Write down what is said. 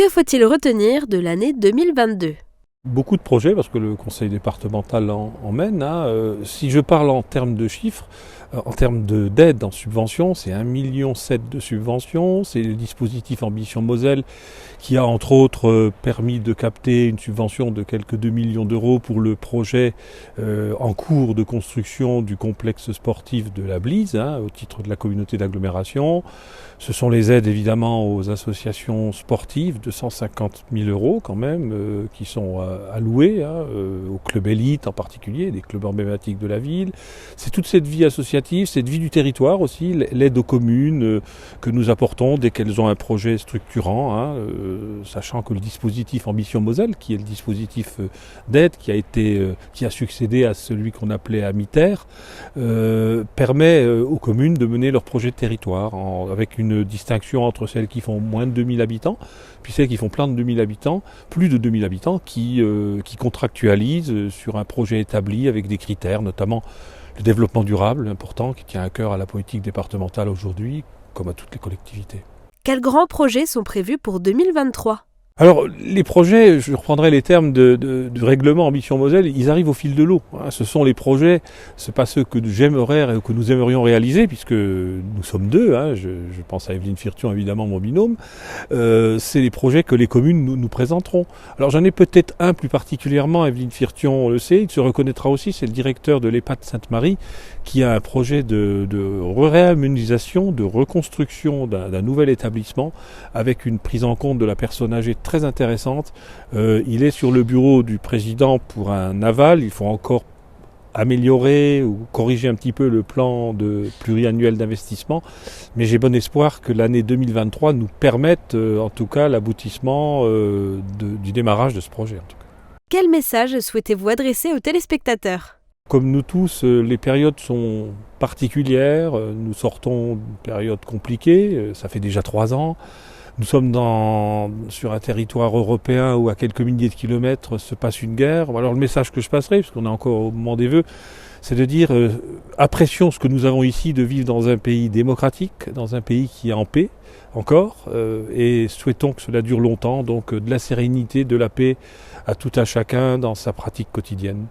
Que faut-il retenir de l'année 2022 ? Beaucoup de projets, parce que le conseil départemental en mène. Si je parle en termes de chiffres, en termes d'aide en subvention, c'est 1,7 million de subventions. C'est le dispositif Ambition Moselle qui a entre autres permis de capter une subvention de quelques 2 millions d'euros pour le projet en cours de construction du complexe sportif de la Blise, au titre de la communauté d'agglomération. Ce sont les aides évidemment aux associations sportives de 150 000 euros quand même, qui sont alloués aux clubs élites en particulier, des clubs emblématiques de la ville. C'est toute cette vie associative, cette vie du territoire aussi, l'aide aux communes que nous apportons dès qu'elles ont un projet structurant, sachant que le dispositif Ambition Moselle, qui est le dispositif d'aide qui a succédé à celui qu'on appelait Amiter, permet aux communes de mener leur projet de territoire avec une distinction entre celles qui font moins de 2000 habitants, puis celles qui font plein de 2000 habitants, plus de 2000 habitants, qui contractualisent sur un projet établi avec des critères, notamment le développement durable, important, qui tient à cœur à la politique départementale aujourd'hui, comme à toutes les collectivités. Quels grands projets sont prévus pour 2023 ? Alors, les projets, je reprendrai les termes du règlement Ambition Moselle, ils arrivent au fil de l'eau. Ce sont les projets, c'est pas ceux que j'aimerais ou que nous aimerions réaliser, puisque nous sommes deux, je pense à Evelyne Firtion, évidemment, mon binôme. C'est les projets que les communes nous présenteront. Alors, j'en ai peut-être un plus particulièrement, Evelyne Firtion, on le sait, il se reconnaîtra aussi, c'est le directeur de l'EHPAD Sainte-Marie, qui a un projet de réaménisation, de reconstruction d'un nouvel établissement, avec une prise en compte de la personne âgée très intéressante. Il est sur le bureau du président pour un aval. Il faut encore améliorer ou corriger un petit peu le plan pluriannuel d'investissement. Mais j'ai bon espoir que l'année 2023 nous permette en tout cas l'aboutissement du démarrage de ce projet. En tout cas. Quel message souhaitez-vous adresser aux téléspectateurs ? Comme nous tous, les périodes sont particulières. Nous sortons d'une période compliquée. Ça fait déjà 3 ans. Nous sommes sur un territoire européen où à quelques milliers de kilomètres se passe une guerre. Alors le message que je passerai, parce qu'on est encore au moment des vœux, c'est de dire apprécions ce que nous avons ici de vivre dans un pays démocratique, dans un pays qui est en paix encore, et souhaitons que cela dure longtemps, donc de la sérénité, de la paix à tout un chacun dans sa pratique quotidienne.